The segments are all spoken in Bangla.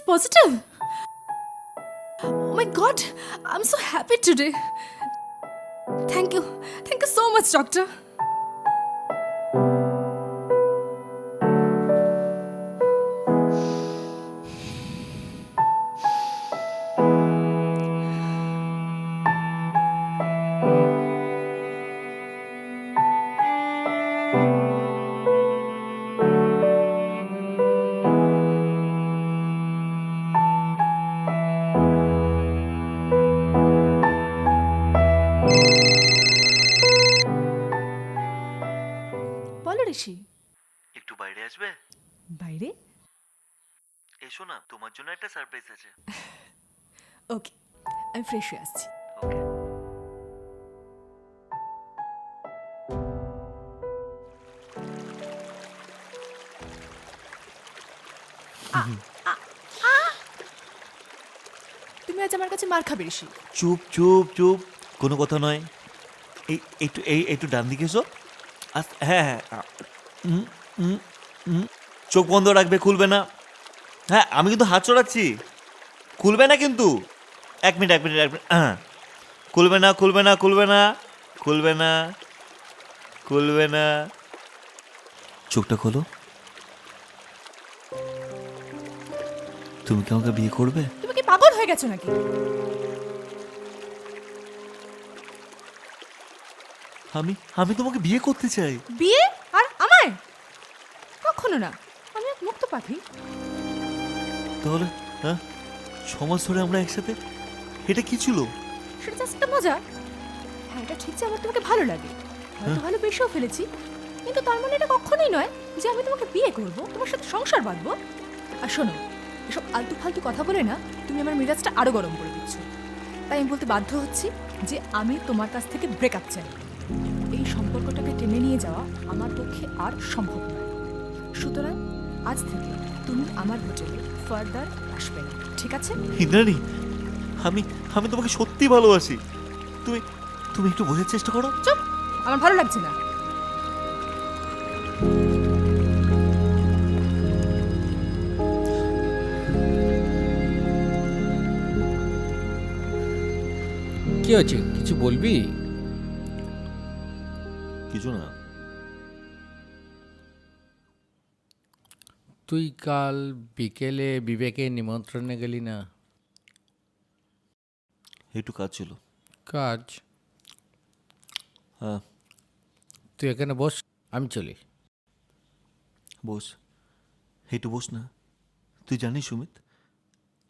positive. Oh my God, I'm so happy today. Thank you so much, doctor. বলো ঋষি। একটু বাইরে আসবে? বাইরে? এসো না, তোমার জন্য একটা সারপ্রাইজ আছে। ওকে, আমি ফ্রেশ হয়ে আসছি। ওকে। তুমি আজ আমার কাছে মার খাবে ঋষি। চুপ চুপ চুপ, কোনো কথা নয়। একটু ডান দিকে এসো। হ্যাঁ হ্যাঁ। চোখ বন্ধ রাখবে, খুলবে না। হ্যাঁ, আমি কিন্তু হাত চড়াচ্ছি, খুলবে না কিন্তু। এক মিনিট। হ্যাঁ, খুলবে না। চোখটা খোলো। তুমি কি আমাকে বিয়ে করবে? তুমি কি পাগল হয়ে গেছো নাকি? আমি তোমাকে বিয়ে করতে চাই। বিয়ে? আর আমায়? কখনো না, আমি এক মুক্ত পাখি। তাহলে হ্যাঁ, 6 মাস ধরে আমরা একসাথে, এটা কি ছিল? সেটা জাস্ট একটা মজা। হ্যাঁ, এটা ঠিক যে আমার তোমাকে ভালো লাগে, হয়তো ভালোবেসেও ফেলেছি, কিন্তু তার মানে এটা কখনোই নয় যে আমি তোমাকে বিয়ে করব, তোমার সাথে সংসার বাঁধবো। আর শোনো, এসব আলতু ফালতু কথা বলে না তুমি আমার মেজাজটা আরো গরম করে দিচ্ছ। তাই আমি বলতে বাধ্য হচ্ছি যে আমি তোমার কাছ থেকে ব্রেকআপ চাই। এই সম্পর্কটাকে টেনে নিয়ে যাওয়া আমার পক্ষে আর সম্ভব নয়। সুতরাং আজ থেকে তুমি আমার হোটেলে ফার্দার আসবে না, ঠিক আছে? ইন্দ্রাণী, আমি তোমাকে সত্যি ভালোবাসি। তুমি একটু বোঝার চেষ্টা করো। চুপ, আমার ভালো লাগছে না। কি হচ্ছে, কিছু বলবি? কিছু না। তুই কাল বিকেলে বিবেকের নিমন্ত্রণে গেলি না? একটু কাজ ছিল। কাজ? হ্যাঁ। তুই এখানে বস, আমি চলি। বস, একটু বস না। তুই জানিস সুমিত,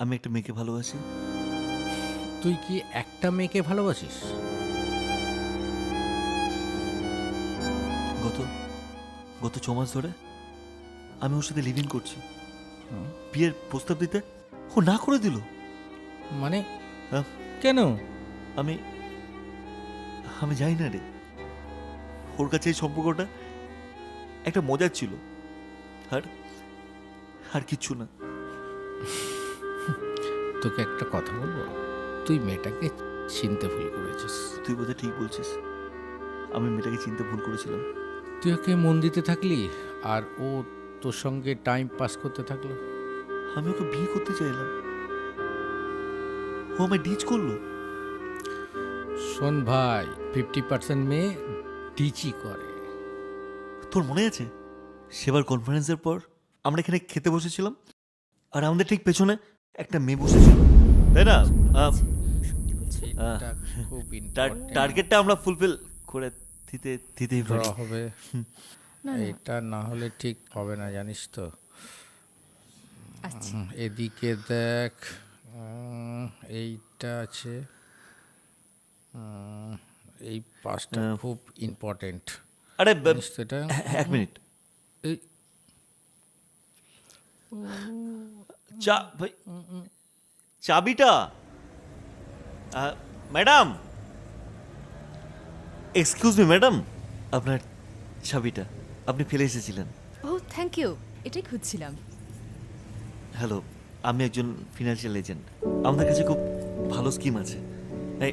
আমি একটা মেয়েকে ভালোবাসি। তুই কি একটা মেয়েকে ভালোবাসিস? গত 6 মাস ধরে আমি ওর সাথে লিভ ইন করছি। বিয়ের প্রস্তাব দিতে ও না করে দিল। মানে হ্যাঁ, কেন? আমি জানি না রে। ওর কাছে এই সম্পর্কটা একটা মজার ছিল, আর কিচ্ছু না। তোকে একটা কথা বলবো, তুই মেয়েটাকে চিনতে ভুল করেছিস। তুই বোধহয় ঠিক বলছিস, আমি মেয়েটাকে চিনতে ভুল করেছিলাম। তুই ওকে মন দিতে থাকলি আর ও তোর সঙ্গে টাইম পাস করতে থাকলো। আমি ওকে বিয়ে করতে চাইলাম, ও আমায় ডিচ করলো। শোন ভাই, 50% মেয়ে ডিচি করে। তোর মনে আছে সেবার কনফারেন্সের পর আমরা এখানে খেতে বসেছিলাম, আর আমাদের ঠিক পেছনে একটা মেয়ে বসেছিল, তাই না? এটা খুব টার্গেটটা আমরা ফুলফিল করে দিতেই ড্র পারি। হবে। না, এটা না হলে ঠিক হবে না, জানিস তো। আচ্ছা, এদিকে দেখ, এইটা আছে, এই পাঁচটা খুব ইম্পর্টেন্ট। আরে এটা 1 মিনিট। এই ভাই, চাবিটা। ম্যাডাম, এক্সকিউজ মি ম্যাডাম, আপনার চাবিটা আপনি ফেলে এসেছিলেন। ও থ্যাংক ইউ, এটাই খুঁজছিলাম। হ্যালো, আমি একজন ফিনান্সিয়াল এজেন্ট। আমাদের কাছে খুব ভালো স্কিম আছে। এই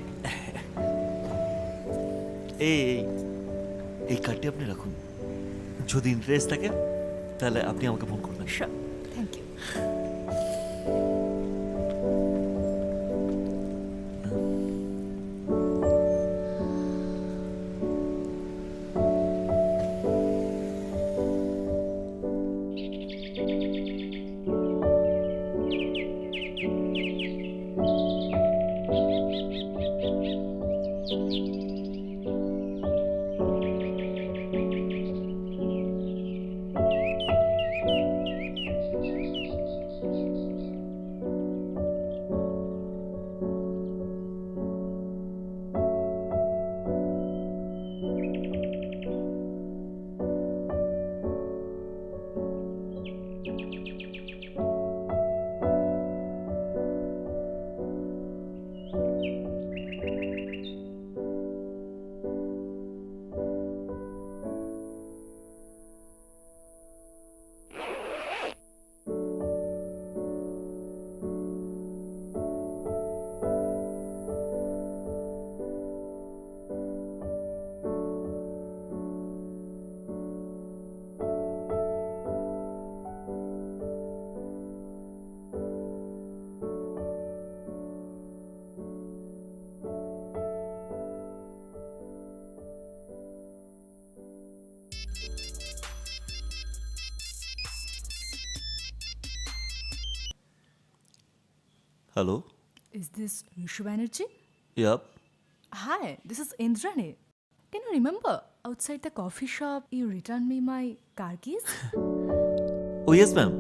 এই এই কার্ডটি আপনি রাখুন, যদি ইন্টারেস্ট থাকে তাহলে আপনি আমাকে ফোন করবেন। Thank you. Hello, Is this Rishu Banerjee? Yep, Hi, this is Indrani. Can you remember outside the coffee shop you returned me my car keys? ও yes ma'am,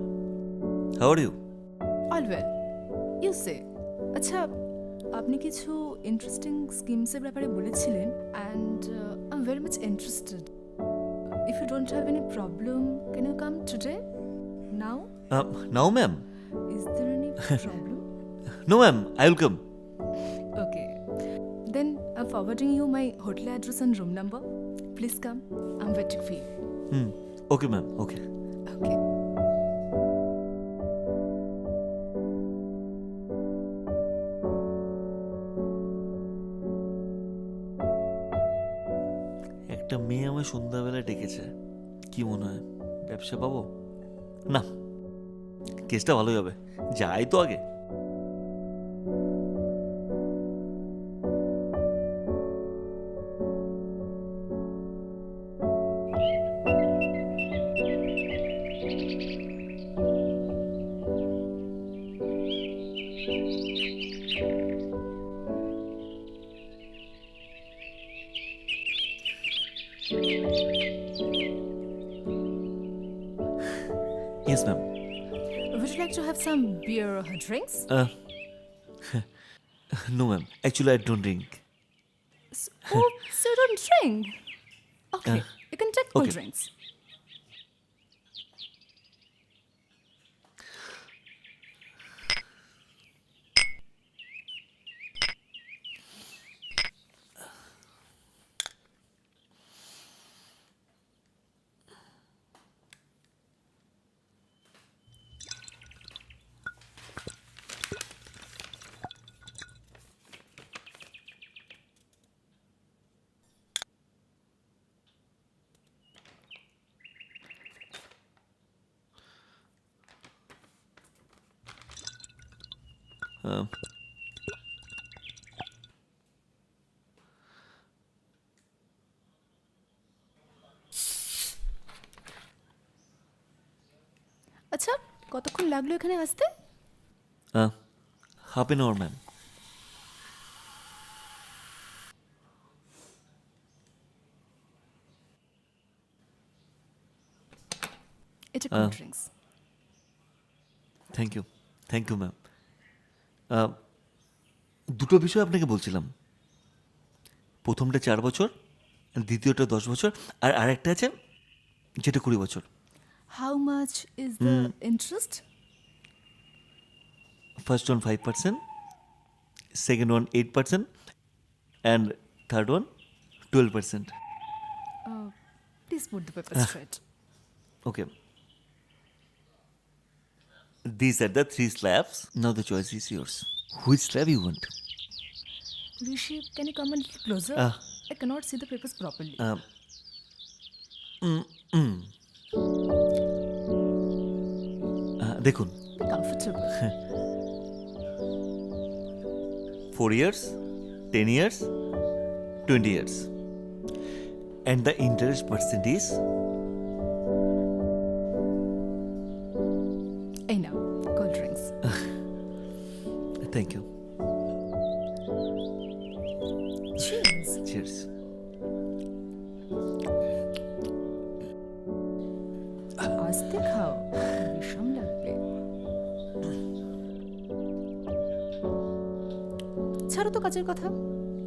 how are you? All well. You say. আচ্ছা, আপনি কিছু ইন্টারেস্টিং স্কিমসের ব্যাপারে বলেছিলেন and I am very much interested. If you don't have any problem can you come today now? Now ma'am? Is there any problem? No ma'am, I will come. Okay. Then I'm forwarding you my hotel address and room number. Please come. I'm waiting for you. Okay ma'am, okay. Okay. একটা মেয়ে আমার সন্ধ্যাবেলায় ডেকেছে, কি মনে হয় ব্যবসা পাবো? না, কেসটা ভালোই হবে, যাই তো আগে। Yes, ma'am. Would you like to have some beer or drinks? No, ma'am. Actually, I don't drink. Oh, so you don't drink? Okay, you can take cool okay. drinks. আচ্ছা, কতক্ষণ লাগলো এখানে আসতে? Half an hour, ma'am. এটা cold drinks. Thank you ma'am. দুটো বিষয় আপনাকে বলছিলাম, প্রথমটা 4 বছর, দ্বিতীয়টা 10 বছর, আর আরেকটা আছে যেটা 20 বছর। How much is the interest? First one 5%, second one 8%, and third one 12%. Please put the paper straight. Okay. These are the 3 slabs. Now the choice is yours. Which slab you want? Rishi, can you come a little closer? I cannot see the papers properly. দেখুন, Be comfortable. 4 years, 10 years, 20 years. And the interest percentage, Hey now, cold drinks. thank you. Cheers. Cheers. আস্তে খাও, বিষম লাগবে। ছাড়ো তো কাজের কথা,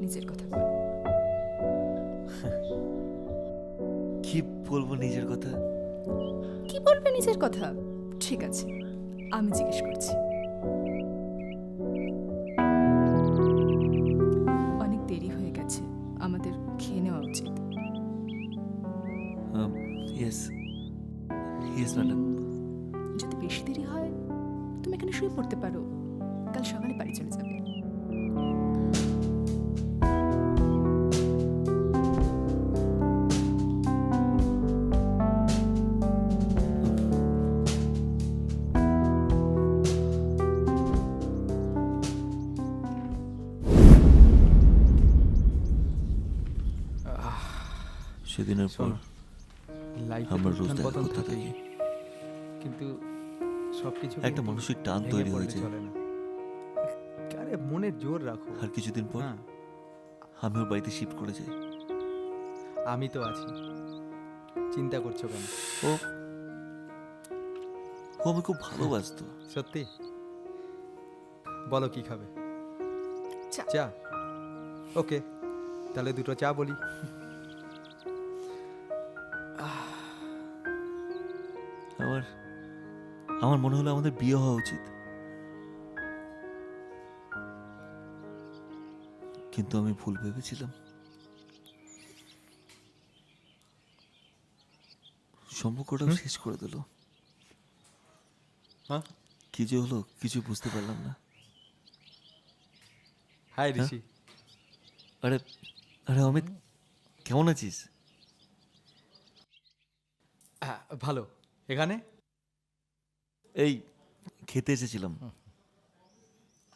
নিজের কথা বলো। কি বলবো নিজের কথা? কি বলবে নিজের কথা? ঠিক আছে, আমি জিজ্ঞেস করছি। অনেক দেরি হয়ে গেছে, আমাদের খেয়ে নেওয়া উচিত। Yes yes madam. যদি বেশি দেরি হয় তুমি এখানে শুয়ে পড়তে পারো, কাল সকালে বাড়ি চলে যাবে। সেদিনের পর লাইফে আমরা রোজ উত্থান দেখা পতন করতে থাকেই, থাকি। কিন্তু সবকিছু একটা কিন্তু মানসিক টান ভেঙে তৈরি পড়লে হয়েছে। চলে না। আরে মনের জোর রাখো। আর কিছুদিন পর হ্যাঁ, আমি ওর বাড়িতে শিফট করে যাই। আমি তো আছি, চিন্তা করছো কেন? ও ও আমি খুব ভালোবাসতো। সত্যি? বলো কি খাবে? চা। চা? ওকে, তাহলে দুটো চা বলি। আমার আমার মনে হলো আমাদের বিয়ে হওয়া উচিত, কিন্তু আমি ভুল ভেবেছিলাম। সম্পর্কটাও শেষ করে দিল। হ্যাঁ, কি যে হলো কিছু বুঝতে পারলাম না। হাই ঋষি। আরে আরে অমিত, কেমন আছিস? ভালো। এখানে এই খেতে এসেছিলাম।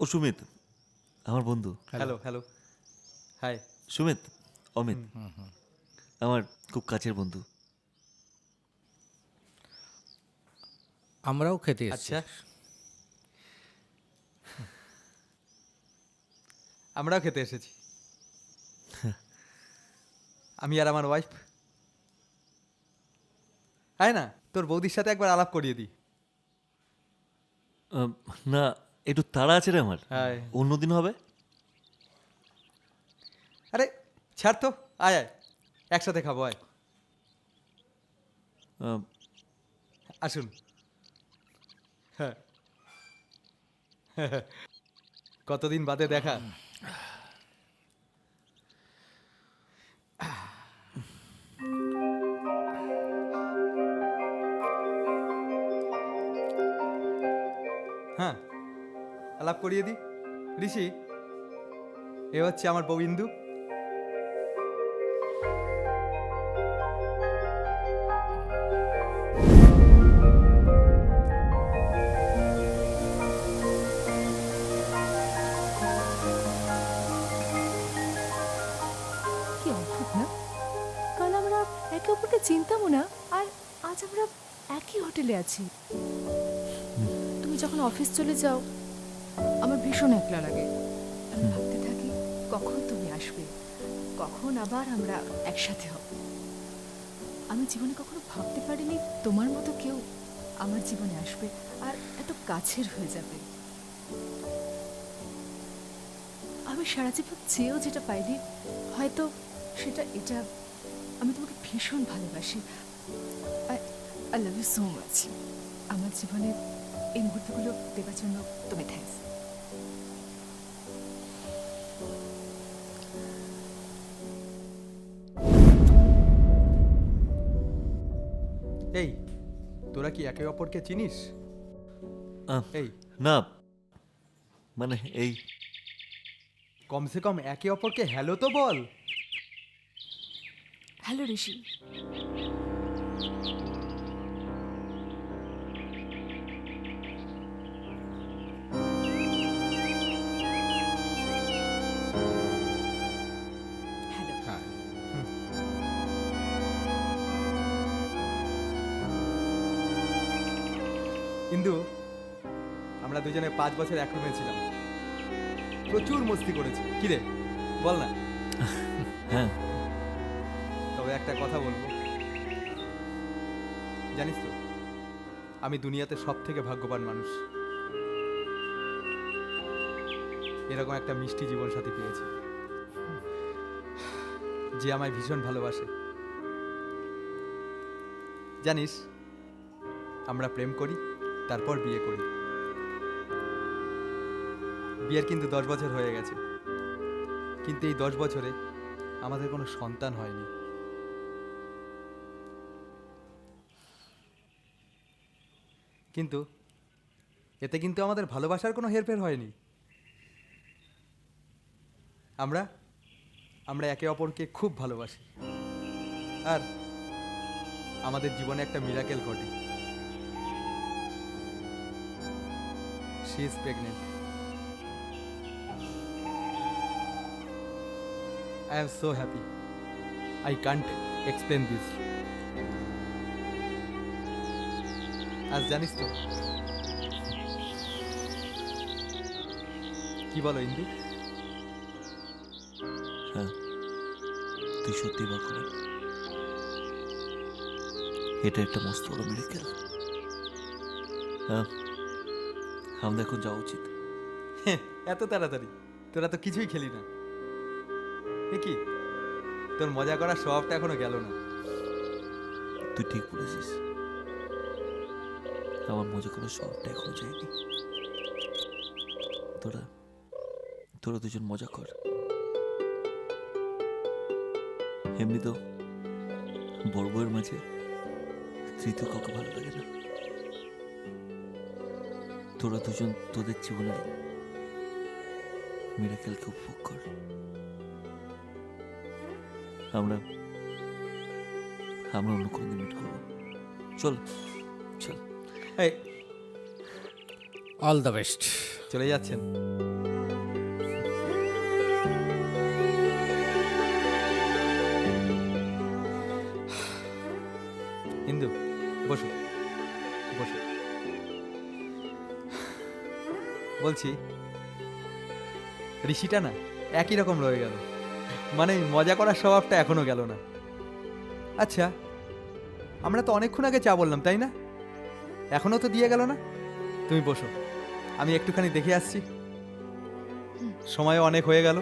ও সুমিত, আমার বন্ধু। Hello hello, hi. Sumit, Amit আমার খুব কাছের বন্ধু। আমরাও খেতে এসেছি। আচ্ছা, আমরাও খেতে এসেছি। আমি আর আমার ওয়াইফ। হ্যাঁ না, তোর বৌদির সাথে একবার আলাপ করিয়ে দিই। না, একটু তাড়া আছে রে আমার। হ্যাঁ, অন্যদিন হবে। আরে ছাড় তো, আয় আয়, একসাথে খাবো, আয়। আহ, আসুন। হ্যাঁ, কতদিন বাদে দেখা। হ্যাঁ, আলাপ করিয়ে দি। ঋষি, এ হচ্ছে আমার বউ ইন্দু। কি অদ্ভুত না, কাল আমরা একে অপরকে চিনতামও না, আর আজ আমরা একই হোটেলে আছি। তুমি যখন অফিস চলে যাও আমার ভীষণ একলা লাগে। আমি ভাবতে থাকি কখন তুমি আসবে, কখন আবার আমরা একসাথে হব। আমি জীবনে কখনো ভাবতে পারিনি তোমার মতো কেউ আমার জীবনে আসবে আর এত কাছের হয়ে যাবে। আমি সারা জীবন চেয়েও যেটা পাইনি, হয়তো সেটা এটা। আমি তোমাকে ভীষণ ভালোবাসি। I love you so much. আমার জীবনে এই মুহূর্তগুলো দেওয়ার জন্য তুমি থ্যাঙ্কস। এই, তোরা কি একে অপরকে চিনিস? আহ, এই, না মানে এই কমসে কম একে অপরকে হ্যালো তো বল। হ্যালো ঋষি। হ্যালো। হ্যাঁ, ইন্দু, আমরা দুজনে 5 বছর এক রুমে ছিলাম, প্রচুর মস্তি করেছি। কিরে বল না? হ্যাঁ, তবে একটা কথা বলবো, জানিস তো আমি দুনিয়াতে সব থেকে ভাগ্যবান মানুষ। এরকম একটা মিষ্টি জীবন সাথী পেয়েছি, যে আমায় ভীষণ ভালোবাসে। জানিস, আমরা প্রেম করি, তারপর বিয়ে করি। বিয়ের কিন্তু 10 বছর হয়ে গেছে, কিন্তু এই 10 বছরে আমাদের কোনো সন্তান হয়নি। কিন্তু এতে কিন্তু আমাদের ভালোবাসার কোনো হেরফের হয়নি। আমরা আমরা একে অপরকে খুব ভালোবাসি, আর আমাদের জীবনে একটা মিরাকেল ঘটে। She is pregnant. I am so happy. I can't explain this. আজ জানিস তো কি বলো ইন্দি? হ্যাঁ, তুই সত্যি ভাগ্যবান। এটা একটা মস্ত বড় মিরাকেল। হ্যাঁ, আমাদের এখন যাওয়া উচিত। এত তাড়াতাড়ি? তোরা তো কিছুই খেলি না। এ কি, তোর মজা করার স্বভাবটা এখনো গেল না। তুই ঠিক বলেছিস, আমার মজা করার শহরটা এখনো যায়নি। তোরা তোরা দুজন মজা কর। এমনি তো বড় বউয়ের মাঝে তৃতীয় কাউকে ভালো লাগে না। তোরা দুজন তোদের জীবনের মিরাকেলকে উপভোগ কর। আমরা অন্য কোনো দিন মিট করবো। চল চল। এই অল দ্য বেস্ট। চলে যাচ্ছেন? ইন্দু, বসো বসো। বলছি, ঋষিটা না একই রকম রয়ে গেল, মানে মজা করার স্বভাবটা এখনো গেল না। আচ্ছা, আমরা তো অনেকক্ষণ আগে চা বললাম, তাই না? এখনো তো দিয়ে গেল না। তুমি বসো, আমি একটুখানি দেখে আসছি। সময় অনেক হয়ে গেল।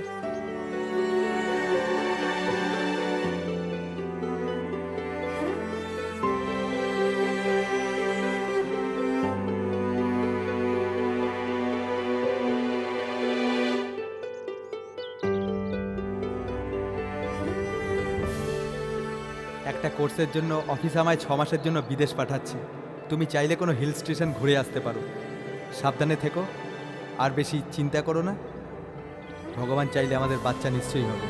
একটা কোর্সের জন্য অফিস আমায় 6 মাসের জন্য বিদেশ পাঠাচ্ছে। তুমি চাইলে কোনো হিল স্টেশন ঘুরে আসতে পারো। সাবধানে থেকো, আর বেশি চিন্তা করো না। ভগবান চাইলে আমাদের বাচ্চা নিশ্চয়ই হবে।